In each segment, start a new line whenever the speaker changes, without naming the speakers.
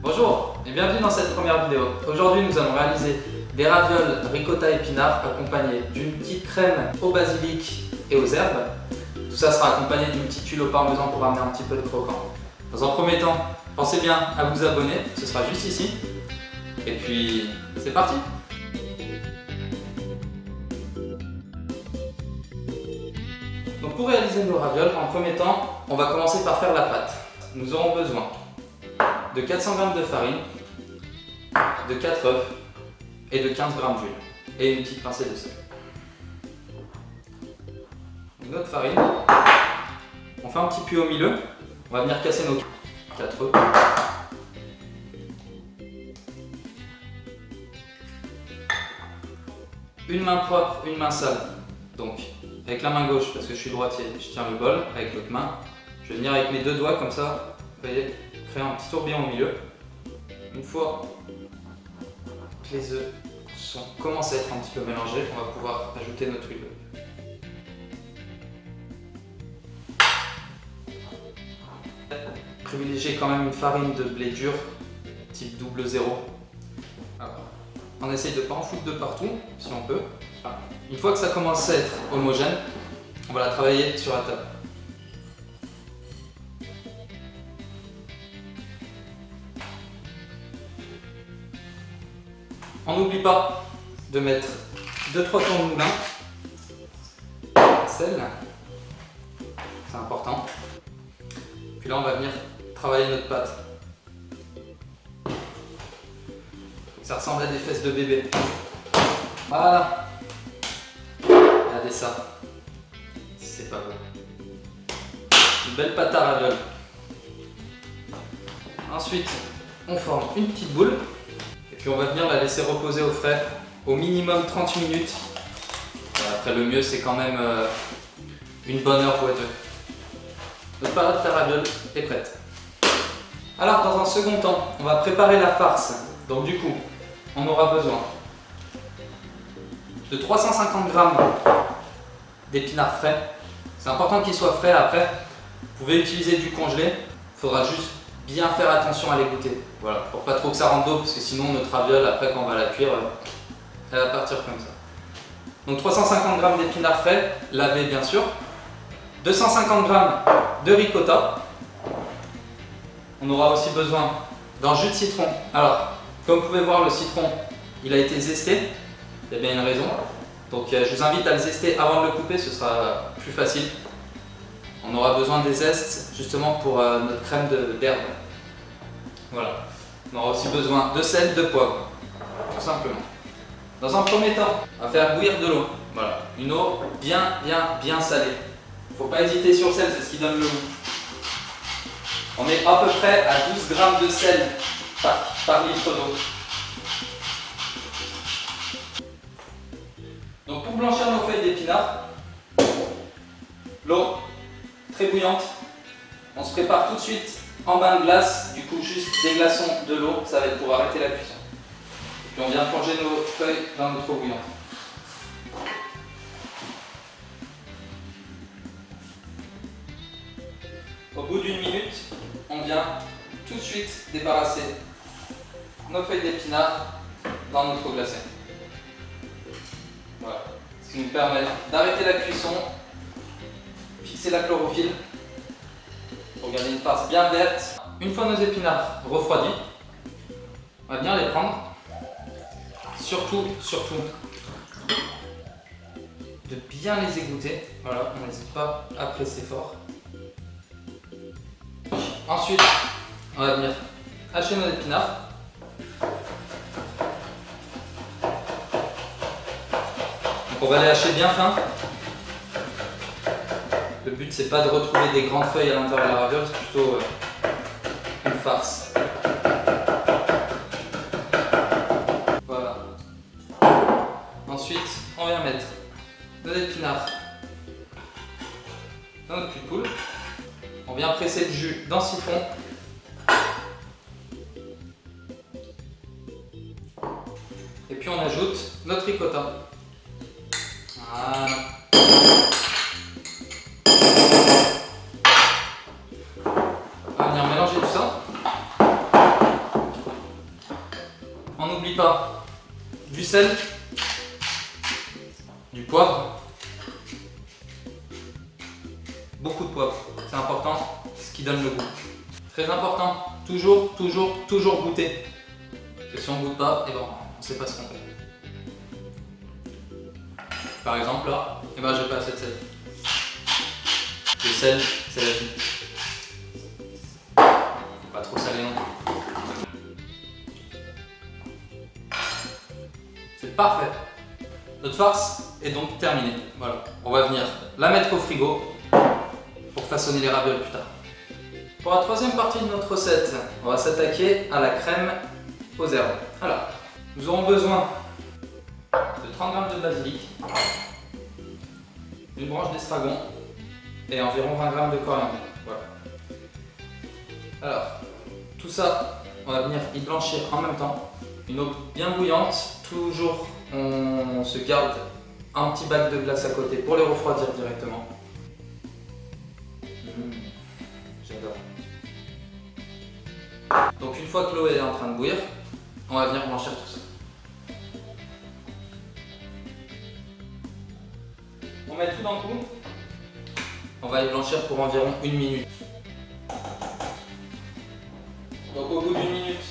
Bonjour et bienvenue dans cette première vidéo. Aujourd'hui nous allons réaliser des ravioles ricotta épinards accompagnés d'une petite crème au basilic et aux herbes. Tout ça sera accompagné d'une petite huile au parmesan pour amener un petit peu de croquant. Dans un premier temps, pensez bien à vous abonner, ce sera juste ici. Et puis c'est parti! Donc pour réaliser nos ravioles, en premier temps, on va commencer par faire la pâte. Nous aurons besoin de 400 g de farine, de 4 œufs et de 15 g d'huile et une petite pincée de sel. Donc notre farine, on fait un petit puits au milieu, on va venir casser nos 4 œufs. Une main propre, une main sale. Donc avec la main gauche, parce que je suis droitier, je tiens le bol avec l'autre main. Je vais venir avec mes deux doigts comme ça, vous voyez, créer un petit tourbillon au milieu. Une fois que les œufs commencent à être un petit peu mélangés, on va pouvoir ajouter notre huile. Privilégiez quand même une farine de blé dur, type 00. Alors, on essaye de ne pas en foutre de partout, si on peut. Une fois que ça commence à être homogène, on va la travailler sur la table. On n'oublie pas de mettre 2-3 tours de moulin, sel, c'est important. Puis là on va venir travailler notre pâte. Ça ressemble à des fesses de bébé. Voilà. Regardez ça. C'est pas beau. Une belle pâte à ravioles. Ensuite, on forme une petite boule. Et puis on va venir la laisser reposer au frais au minimum 30 minutes. Après le mieux c'est quand même une bonne heure pour être. Notre pâte à ravioles est prête. Alors dans un second temps, on va préparer la farce. Donc du coup, on aura besoin de 350 g d'épinards frais. C'est important qu'ils soient frais après. Vous pouvez utiliser du congelé. Il faudra juste bien faire attention à les goûter. Voilà, pour pas trop que ça rentre d'eau, parce que sinon notre raviole, après quand on va la cuire, elle va partir comme ça. Donc 350 g d'épinards frais, lavés bien sûr. 250 g de ricotta. On aura aussi besoin d'un jus de citron. Alors, comme vous pouvez voir, le citron, il a été zesté. Il y a bien une raison. Donc je vous invite à le zester avant de le couper, ce sera plus facile. On aura besoin des zestes justement pour notre crème d'herbe. Voilà. On aura aussi besoin de sel, de poivre, tout simplement. Dans un premier temps, on va faire bouillir de l'eau. Voilà. Une eau bien salée. Il ne faut pas hésiter sur le sel, c'est ce qui donne le goût. On est à peu près à 12 g de sel par litre d'eau. Donc pour blanchir nos feuilles d'épinards, l'eau très bouillante, on se prépare tout de suite en bain de glace, du coup juste des glaçons, de l'eau, ça va être pour arrêter la cuisson. Et puis on vient plonger nos feuilles dans notre eau bouillante. Au bout d'une minute, on vient tout de suite débarrasser nos feuilles d'épinards dans notre eau glacée. Voilà. Ce qui nous permet d'arrêter la cuisson, fixer la chlorophylle pour garder une farce bien verte. Une fois nos épinards refroidis, on va bien les prendre. Surtout, de bien les égoutter. Voilà, on n'hésite pas à presser fort. Ensuite, on va venir hacher nos épinards. Donc on va les hacher bien fin. Le but c'est pas de retrouver des grandes feuilles à l'intérieur de la raviole, c'est plutôt une farce. Voilà. Ensuite, on vient mettre nos épinards dans notre cul de poule. On vient presser le jus dans le citron. Et puis on ajoute notre ricotta. Voilà. On va venir mélanger tout ça. On n'oublie pas du sel, du poivre, beaucoup de poivre, c'est important, c'est ce qui donne le goût. Très important, toujours goûter. Parce que si on ne goûte pas, eh ben, on ne sait pas ce qu'on fait. Par exemple là, eh ben, j'ai pas assez de sel. Le sel, c'est la vie. Faut pas trop salé non plus. C'est parfait. Notre farce est donc terminée. Voilà. On va venir la mettre au frigo pour façonner les ravioles plus tard. Pour la troisième partie de notre recette, on va s'attaquer à la crème aux herbes. Alors, nous aurons besoin de 30 g de basilic, une branche d'estragon et environ 20 g de coriandre. Voilà. Alors, tout ça, on va venir y blanchir en même temps. Une eau bien bouillante, toujours on se garde un petit bac de glace à côté pour les refroidir directement. J'adore. Donc une fois que l'eau est en train de bouillir, on va venir blanchir tout ça. On met tout d'un coup. On va y blanchir pour environ 1 minute. Donc au bout d'1 minute,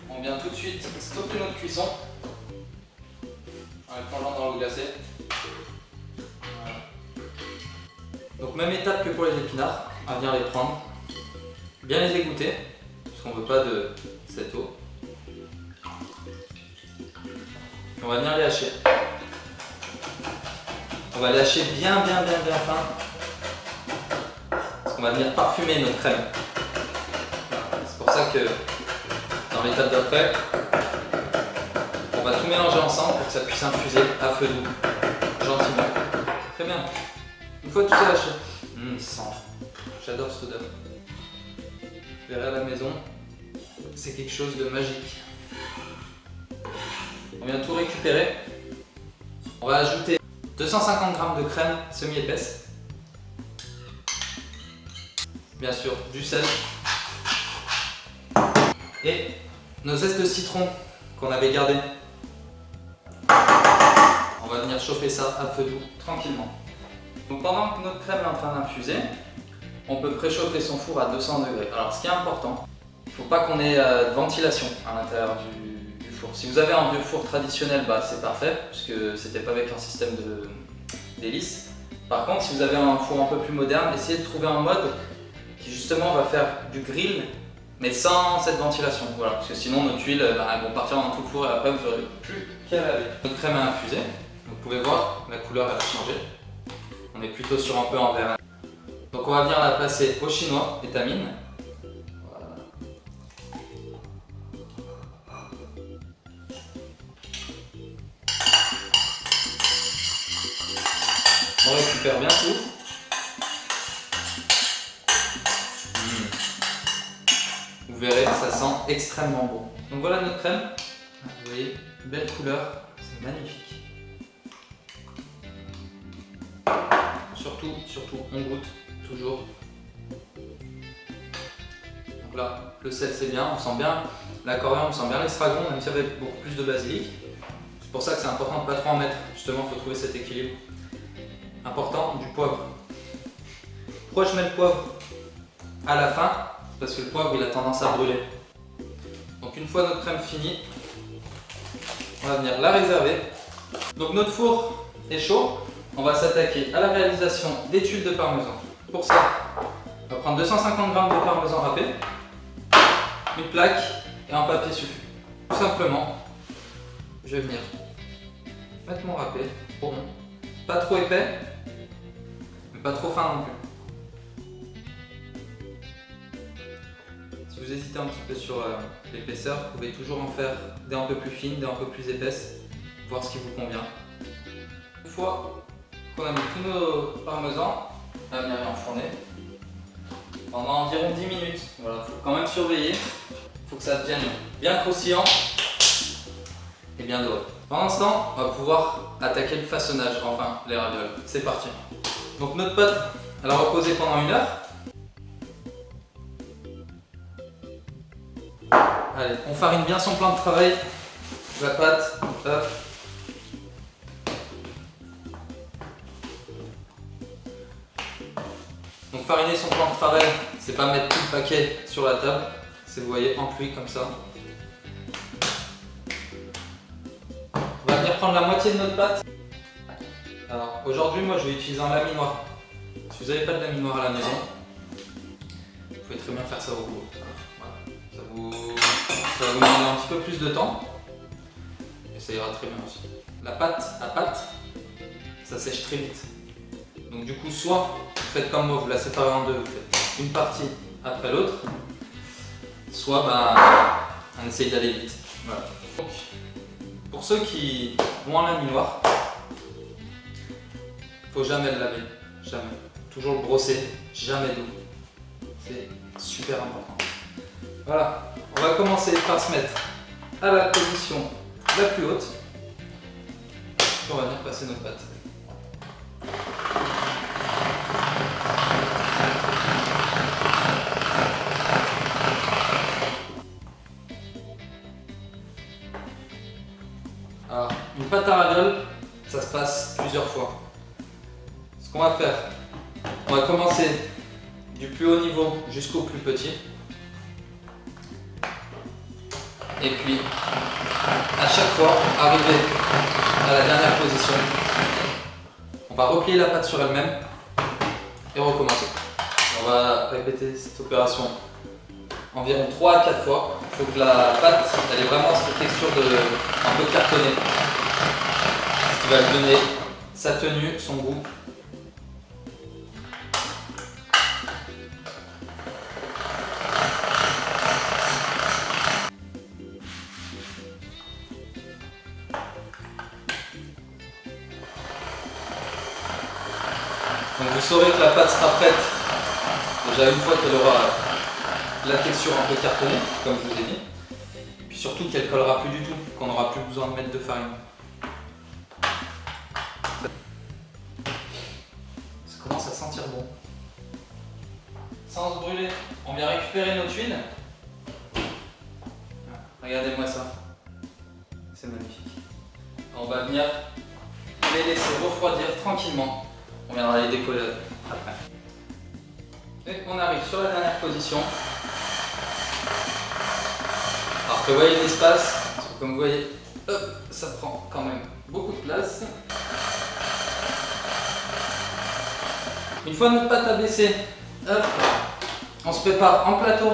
on vient tout de suite stopper notre cuisson en les plongeant dans l'eau glacée. Voilà. Donc même étape que pour les épinards, on va venir les prendre, bien les égoutter, parce qu'on ne veut pas de cette eau. Et on va venir les hacher. On va les hacher bien fin, parce qu'on va venir parfumer notre crème. C'est pour ça que dans l'étape d'après, on va tout mélanger ensemble pour que ça puisse infuser à feu doux, gentiment. Très bien. Une fois tout ça haché, ça sent. J'adore cette odeur. Vous verrez à la maison, c'est quelque chose de magique. On vient tout récupérer. On va ajouter 250 g de crème semi-épaisse. Bien sûr, du sel. Et nos zestes de citron qu'on avait gardés. On va venir chauffer ça à feu doux, tranquillement. Donc pendant que notre crème est en train d'infuser, on peut préchauffer son four à 200 degrés. Alors ce qui est important, il ne faut pas qu'on ait de ventilation à l'intérieur du four. Si vous avez un vieux four traditionnel, bah, c'est parfait, puisque c'était pas avec un système d'hélice. Par contre, si vous avez un four un peu plus moderne, essayez de trouver un mode qui justement va faire du grill, mais sans cette ventilation. Voilà, parce que sinon nos tuiles elles vont partir dans tout le four et après vous n'aurez plus qu'à laver. Notre crème a infusé, vous pouvez voir, la couleur elle a changé. On est plutôt sur un peu en vert. Donc on va venir la passer au chinois, étamine. Voilà. On récupère bien tout. Vous verrez, ça sent extrêmement bon. Donc voilà notre crème. Vous voyez, belle couleur, c'est magnifique. Surtout, on goûte toujours. Donc là, le sel c'est bien, on sent bien la coriandre, on sent bien l'estragon, même s'il y avait beaucoup plus de basilic. C'est pour ça que c'est important de ne pas trop en mettre. Justement, il faut trouver cet équilibre. Important, du poivre. Pourquoi je mets le poivre à la fin? Parce que le poivre il a tendance à brûler. Donc une fois notre crème finie, on va venir la réserver. Donc notre four est chaud, on va s'attaquer à la réalisation des tuiles de parmesan. Pour ça, on va prendre 250 g de parmesan râpé, une plaque et un papier sulfure. Tout simplement, je vais venir mettre mon râpé, bon, pas trop épais, mais pas trop fin non plus. Si vous hésitez un petit peu sur l'épaisseur, vous pouvez toujours en faire des un peu plus fines, des un peu plus épaisses, voir ce qui vous convient. Une fois qu'on a mis tous nos parmesans, on va venir les enfourner pendant environ 10 minutes. Voilà, il faut quand même surveiller, il faut que ça devienne bien croustillant et bien doré. Pendant ce temps, on va pouvoir attaquer le façonnage, enfin les ravioles. C'est parti. Donc notre pâte, elle a reposé pendant 1 heure. Allez, on farine bien son plan de travail. La pâte, hop. Donc fariner son plan de travail, c'est pas mettre tout le paquet sur la table, c'est vous voyez en pluie comme ça. On va venir prendre la moitié de notre pâte. Alors aujourd'hui moi je vais utiliser un laminoir. Si vous n'avez pas de laminoir à la maison, vous pouvez très bien faire ça au rouleau. Voilà. Ça va vous demander un petit peu plus de temps, et ça ira très bien aussi. La pâte à pâte, ça sèche très vite. Donc du coup soit vous faites comme moi, vous la séparez en deux, vous faites une partie après l'autre, soit on essaye d'aller vite. Voilà. Donc, pour ceux qui ont un laminoir, il ne faut jamais le laver, jamais. Toujours le brosser, jamais d'eau. C'est super important. Voilà, on va commencer par se mettre à la position la plus haute. Puis on va venir passer notre pâte. Alors, une pâte à ravioles, ça se passe plusieurs fois. Ce qu'on va faire, on va commencer du plus haut niveau jusqu'au plus petit. Et puis, à chaque fois, arriver à la dernière position, on va replier la pâte sur elle-même et recommencer. On va répéter cette opération environ 3 à 4 fois. Il faut que la pâte elle ait vraiment cette texture un peu cartonnée. Ce qui va lui donner sa tenue, son goût. Donc vous saurez que la pâte sera prête déjà une fois qu'elle aura la texture un peu cartonnée, comme je vous ai dit. Puis surtout qu'elle ne collera plus du tout, qu'on n'aura plus besoin de mettre de farine. Ça commence à sentir bon. Sans se brûler, on vient récupérer nos tuiles. Regardez-moi ça. C'est magnifique. On va venir les laisser refroidir tranquillement. On viendra les décoller après. Et on arrive sur la dernière position. Alors prévoyez l'espace, parce que comme vous voyez, hop, ça prend quand même beaucoup de place. Une fois notre pâte à baisser, hop, on se prépare en plateau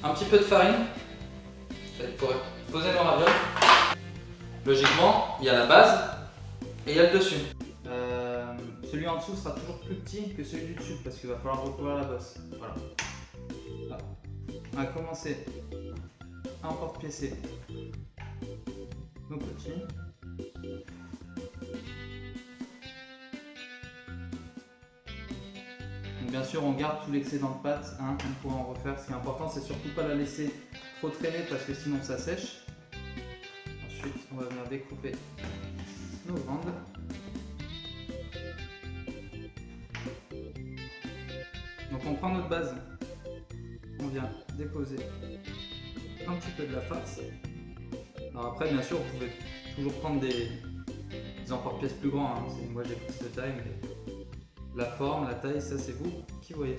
un petit peu de farine pour poser nos ravioles. Logiquement, il y a la base et il y a le dessus. Celui en dessous sera toujours plus petit que celui du dessus parce qu'il va falloir recouvrir la bosse. Voilà. Là. On va commencer à emporte-piécer nos petits. Donc bien sûr, on garde tout l'excédent de pâte, hein, on pourra en refaire. Ce qui est important, c'est surtout pas la laisser trop traîner parce que sinon ça sèche. Ensuite, on va venir découper nos bandes. Donc on prend notre base, on vient déposer un petit peu de la farce. Alors après bien sûr vous pouvez toujours prendre des emporte-pièces plus grands, hein. Moi j'ai pris cette taille, mais la forme, la taille, ça c'est vous qui voyez.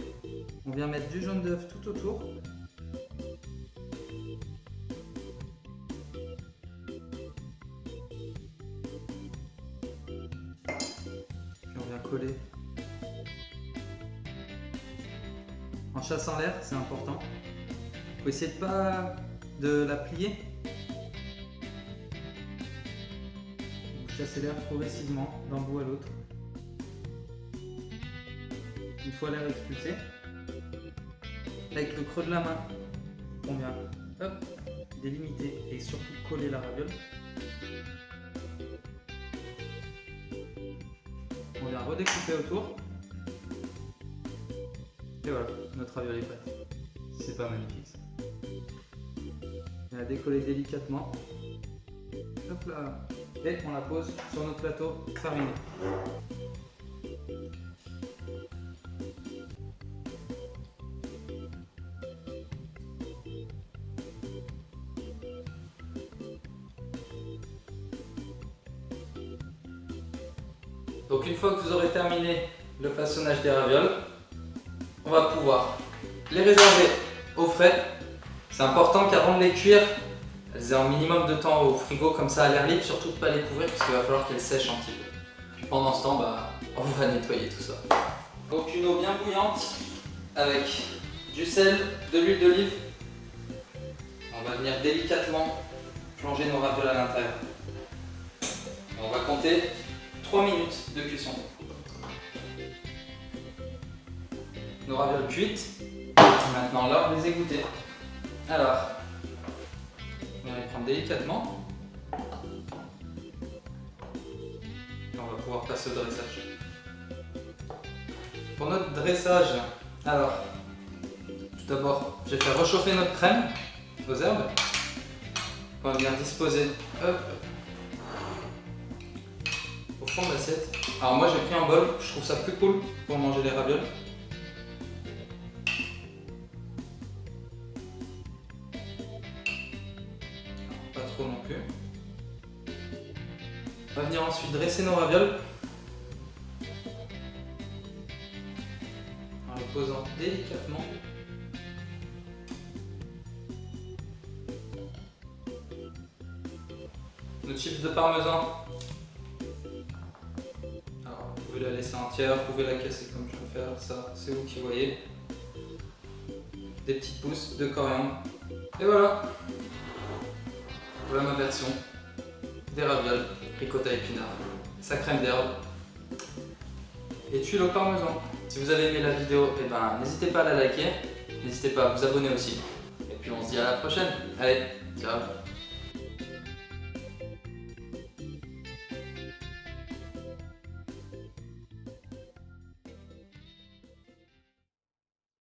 On vient mettre du jaune d'œuf tout autour. Puis on vient coller. En chassant l'air, c'est important. Il faut essayer de la plier. Vous chassez l'air progressivement d'un bout à l'autre. Une fois l'air expulsé, avec le creux de la main, on vient hop, délimiter et surtout coller la raviole. On vient redécouper autour. Et voilà, notre ravioli est prêt. C'est pas magnifique ça. On va décoller délicatement. Hop là. Et on la pose sur notre plateau fariné. Donc une fois que vous aurez terminé le façonnage des ravioles, on va pouvoir les réserver au frais. C'est important qu'avant de les cuire, elles aient un minimum de temps au frigo, comme ça à l'air libre, surtout de ne pas les couvrir parce qu'il va falloir qu'elles sèchent un petit peu. Puis pendant ce temps, on va nettoyer tout ça. Donc une eau bien bouillante avec du sel, de l'huile d'olive. On va venir délicatement plonger nos ravioles à l'intérieur. On va compter 3 minutes de cuisson. Nos ravioles cuites. Maintenant l'heure de les égoutter. Alors, on va les prendre délicatement. Et on va pouvoir passer au dressage. Pour notre dressage, alors, tout d'abord, je vais faire réchauffer notre crème aux herbes. On va venir disposer au fond de l'assiette. Alors moi j'ai pris un bol, je trouve ça plus cool pour manger les ravioles. Pas trop non plus. On va venir ensuite dresser nos ravioles en les posant délicatement. Nos chips de parmesan, alors vous pouvez la laisser entière, vous pouvez la casser comme je vais faire, ça c'est vous qui voyez. Des petites pousses de coriandre. Et voilà, ma version des ravioles ricotta épinards, sa crème d'herbe et tuile au parmesan. Si vous avez aimé la vidéo, n'hésitez pas à la liker, n'hésitez pas à vous abonner aussi. Et puis on se dit à la prochaine. Allez, ciao.